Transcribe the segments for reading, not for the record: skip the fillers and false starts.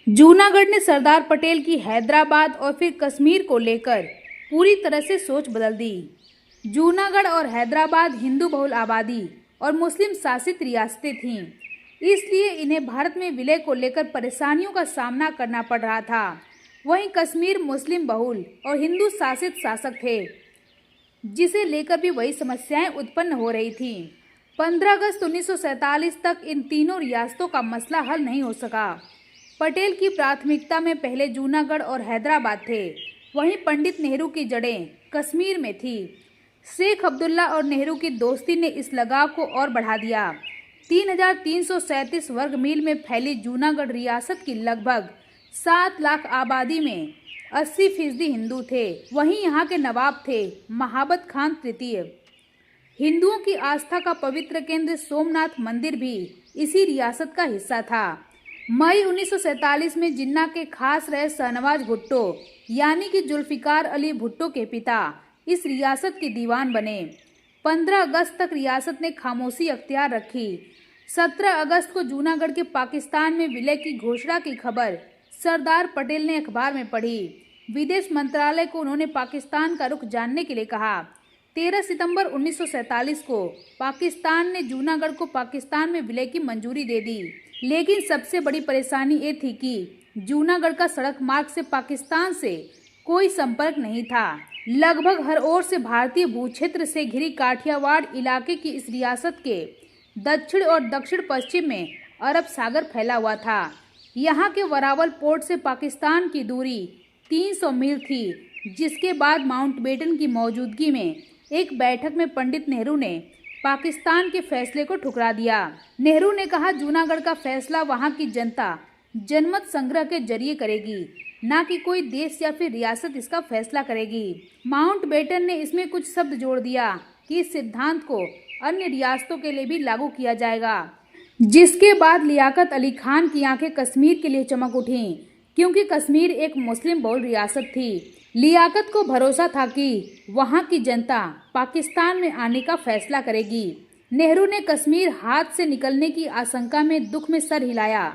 जूनागढ़ ने सरदार पटेल की हैदराबाद और फिर कश्मीर को लेकर पूरी तरह से सोच बदल दी। जूनागढ़ और हैदराबाद हिंदू बहुल आबादी और मुस्लिम शासित रियासतें थीं, इसलिए इन्हें भारत में विलय को लेकर परेशानियों का सामना करना पड़ रहा था। वहीं कश्मीर मुस्लिम बहुल और हिंदू शासित शासक थे, जिसे लेकर भी वही समस्याएं उत्पन्न हो रही थीं। 15 अगस्त 1947 तक इन तीनों रियासतों का मसला हल नहीं हो सका। पटेल की प्राथमिकता में पहले जूनागढ़ और हैदराबाद थे, वहीं पंडित नेहरू की जड़ें कश्मीर में थी। शेख अब्दुल्ला और नेहरू की दोस्ती ने इस लगाव को और बढ़ा दिया। 3337 वर्ग मील में फैली जूनागढ़ रियासत की लगभग 7 लाख आबादी में 80% हिंदू थे। वहीं यहाँ के नवाब थे महाबत खान तृतीय। हिंदुओं की आस्था का पवित्र केंद्र सोमनाथ मंदिर भी इसी रियासत का हिस्सा था। मई 1947 में जिन्ना के खास रहे शाहनवाज भुट्टो यानी कि जुल्फिकार अली भुट्टो के पिता इस रियासत के दीवान बने। 15 अगस्त तक रियासत ने खामोशी अख्तियार रखी। 17 अगस्त को जूनागढ़ के पाकिस्तान में विलय की घोषणा की खबर सरदार पटेल ने अखबार में पढ़ी। विदेश मंत्रालय को उन्होंने पाकिस्तान का रुख जानने के लिए कहा। 13 सितंबर 1947 को पाकिस्तान ने जूनागढ़ को पाकिस्तान में विलय की मंजूरी दे दी, लेकिन सबसे बड़ी परेशानी ये थी कि जूनागढ़ का सड़क मार्ग से पाकिस्तान से कोई संपर्क नहीं था। लगभग हर ओर से भारतीय भूक्षेत्र से घिरी काठियावाड़ इलाके की इस रियासत के दक्षिण और दक्षिण पश्चिम में अरब सागर फैला हुआ था। यहाँ के वरावल पोर्ट से पाकिस्तान की दूरी 300 मील थी, जिसके बाद माउंटबेटन की मौजूदगी में एक बैठक में पंडित नेहरू ने पाकिस्तान के फैसले को ठुकरा दिया। नेहरू ने कहा, जूनागढ़ का फैसला वहां की जनता जनमत संग्रह के जरिए करेगी, ना कि कोई देश या फिर रियासत इसका फैसला करेगी। माउंटबेटन ने इसमें कुछ शब्द जोड़ दिया कि इस सिद्धांत को अन्य रियासतों के लिए भी लागू किया जाएगा, जिसके बाद लियाकत अली खान की आंखें कश्मीर के लिए चमक उठीं, क्योंकि कश्मीर एक मुस्लिम बहुल रियासत थी। लियाकत को भरोसा था कि वहां की जनता पाकिस्तान में आने का फैसला करेगी। नेहरू ने कश्मीर हाथ से निकलने की आशंका में दुख में सर हिलाया,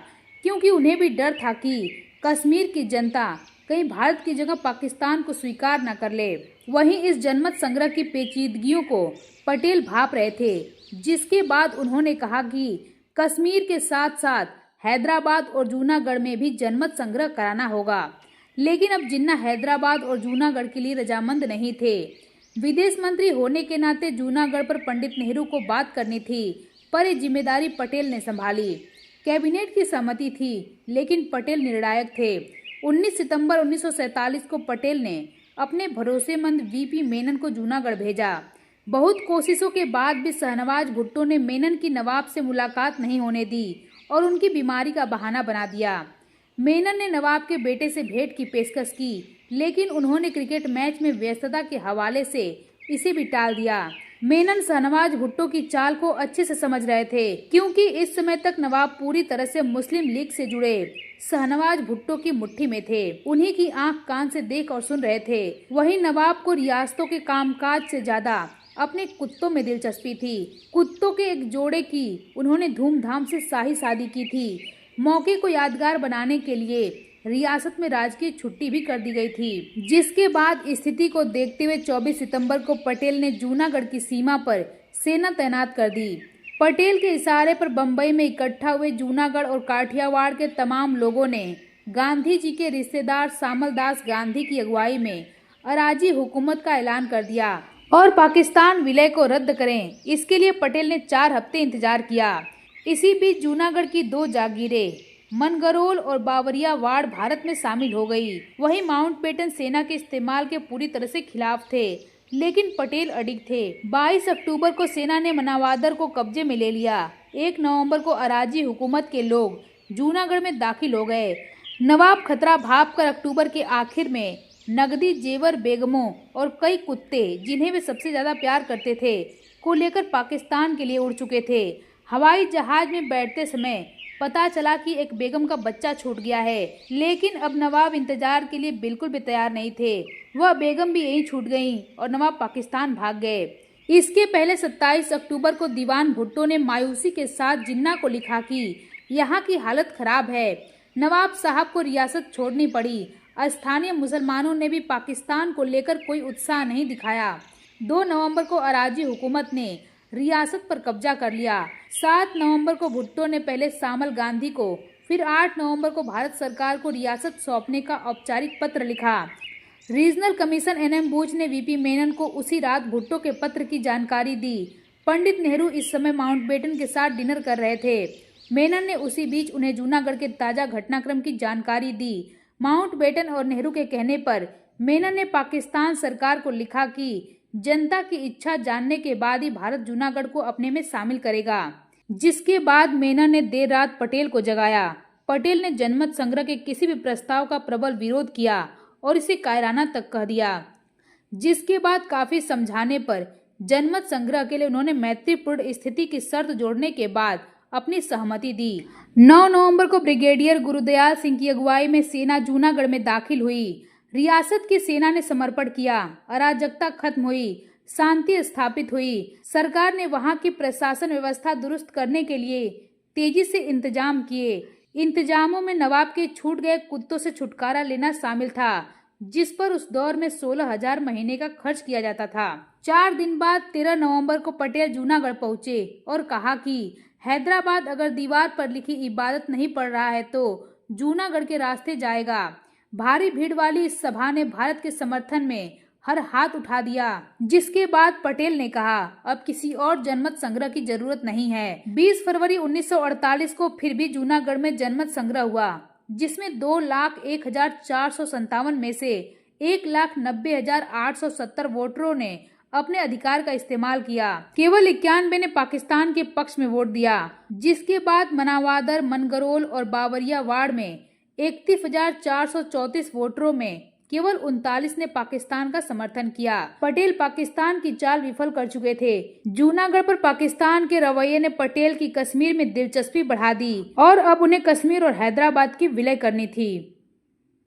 क्योंकि उन्हें भी डर था कि कश्मीर की जनता कहीं भारत की जगह पाकिस्तान को स्वीकार न कर ले। वहीं इस जनमत संग्रह की पेचीदगियों को पटेल भांप रहे थे, जिसके बाद उन्होंने कहा कि कश्मीर के साथ साथ हैदराबाद और जूनागढ़ में भी जनमत संग्रह कराना होगा। लेकिन अब जिन्ना हैदराबाद और जूनागढ़ के लिए रजामंद नहीं थे। विदेश मंत्री होने के नाते जूनागढ़ पर पंडित नेहरू को बात करनी थी, पर ये जिम्मेदारी पटेल ने संभाली। कैबिनेट की सहमति थी, लेकिन पटेल निर्णायक थे। 19 सितंबर 1947 को पटेल ने अपने भरोसेमंद वीपी मेनन को जूनागढ़ भेजा। बहुत कोशिशों के बाद भी शाहनवाज भुट्टो ने मेनन की नवाब से मुलाकात नहीं होने दी और उनकी बीमारी का बहाना बना दिया। मेनन ने नवाब के बेटे से भेंट की पेशकश की, लेकिन उन्होंने क्रिकेट मैच में व्यस्तता के हवाले से इसे भी टाल दिया। मेनन शाहनवाज भुट्टो की चाल को अच्छे से समझ रहे थे, क्योंकि इस समय तक नवाब पूरी तरह से मुस्लिम लीग से जुड़े शाहनवाज भुट्टो की मुट्ठी में थे। उन्हीं की आंख कान से देख और सुन रहे थे। वहीं नवाब को रियासतों के कामकाज से ज्यादा अपने कुत्तों में दिलचस्पी थी। कुत्तों के एक जोड़े की उन्होंने धूमधाम से शाही शादी की थी। मौके को यादगार बनाने के लिए रियासत में राजकीय छुट्टी भी कर दी गई थी, जिसके बाद स्थिति को देखते हुए 24 सितंबर को पटेल ने जूनागढ़ की सीमा पर सेना तैनात कर दी। पटेल के इशारे पर बंबई में इकट्ठा हुए जूनागढ़ और काठियावाड़ के तमाम लोगों ने गांधी जी के रिश्तेदार शामल दास गांधी की अगुवाई में अराजी हुकूमत का ऐलान कर दिया और पाकिस्तान विलय को रद्द करें, इसके लिए पटेल ने 4 हफ्ते इंतजार किया। इसी बीच जूनागढ़ की 2 जागीरें मनगरोल और बावरिया वाड़ भारत में शामिल हो गई। वहीं माउंटबेटन सेना के इस्तेमाल के पूरी तरह से खिलाफ थे, लेकिन पटेल अडिग थे। 22 अक्टूबर को सेना ने मनावादर को कब्जे में ले लिया। 1 नवंबर को अराजी हुकूमत के लोग जूनागढ़ में दाखिल हो गए। नवाब खतरा भाप कर अक्टूबर के आखिर में नगदी, जेवर, बेगमों और कई कुत्ते, जिन्हें वे सबसे ज्यादा प्यार करते थे, को लेकर पाकिस्तान के लिए उड़ चुके थे। हवाई जहाज में बैठते समय पता चला कि एक बेगम का बच्चा छूट गया है, लेकिन अब नवाब इंतजार के लिए बिल्कुल भी तैयार नहीं थे। वह बेगम भी यहीं छूट गईं और नवाब पाकिस्तान भाग गए। इसके पहले 27 अक्टूबर को दीवान भुट्टो ने मायूसी के साथ जिन्ना को लिखा कि यहाँ की हालत खराब है, नवाब साहब को रियासत छोड़नी पड़ी। स्थानीय मुसलमानों ने भी पाकिस्तान को लेकर कोई उत्साह नहीं दिखाया। 2 नवंबर को अराजी हुकूमत ने रियासत पर कब्जा कर लिया। 7 नवंबर को भुट्टो ने पहले शामल गांधी को, फिर 8 नवंबर को भारत सरकार को रियासत सौंपने का औपचारिक पत्र लिखा। रीजनल कमीशन एनएम बूच ने वीपी मेनन को उसी रात भुट्टो के पत्र की जानकारी दी। पंडित नेहरू इस समय माउंटबेटन के साथ डिनर कर रहे थे। मेनन ने उसी बीच उन्हें जूनागढ़ के ताजा घटनाक्रम की जानकारी दी। माउंटबेटन और नेहरू के कहने पर मेनन ने पाकिस्तान सरकार को लिखा कि जनता की इच्छा जानने के बाद ही भारत जूनागढ़ को अपने में शामिल करेगा। जिसके बाद मेनन ने देर रात पटेल को जगाया। पटेल ने जनमत संग्रह के किसी भी प्रस्ताव का प्रबल विरोध किया और इसे कायराना तक कह दिया। जिसके बाद काफी समझाने पर जनमत संग्रह के लिए उन्होंने मैत्रीपूर्ण स्थिति की शर्त जोड़ने के बाद अपनी सहमति दी। 9 नवंबर को ब्रिगेडियर गुरुदयाल सिंह की अगुवाई में सेना जूनागढ़ में दाखिल हुई। रियासत की सेना ने समर्पण किया। अराजकता खत्म हुई, शांति स्थापित हुई। सरकार ने वहां की प्रशासन व्यवस्था दुरुस्त करने के लिए तेजी से इंतजाम किए। इंतजामों में नवाब के छूट गए कुत्तों से छुटकारा लेना शामिल था, जिस पर उस दौर में 16,000 महीने का खर्च किया जाता था। 4 दिन बाद 13 नवंबर को पटेल जूनागढ़ पहुंचे और कहा कि हैदराबाद अगर दीवार पर लिखी इबादत नहीं पढ़ रहा है तो जूनागढ़ के रास्ते जाएगा। भारी भीड़ वाली इस सभा ने भारत के समर्थन में हर हाथ उठा दिया। जिसके बाद पटेल ने कहा, अब किसी और जनमत संग्रह की जरूरत नहीं है। 20 फरवरी 1948 को फिर भी जूनागढ़ में जनमत संग्रह हुआ, जिसमें 2,01,457 में से 1,90,870 वोटरों ने अपने अधिकार का इस्तेमाल किया। केवल 91 ने पाकिस्तान के पक्ष में वोट दिया। जिसके बाद मनावादर, मनगरोल और बावरिया वार्ड में 31,434 वोटरों में केवल 39 ने पाकिस्तान का समर्थन किया। पटेल पाकिस्तान की चाल विफल कर चुके थे। जूनागढ़ पर पाकिस्तान के रवैये ने पटेल की कश्मीर में दिलचस्पी बढ़ा दी और अब उन्हें कश्मीर और हैदराबाद की विलय करनी थी।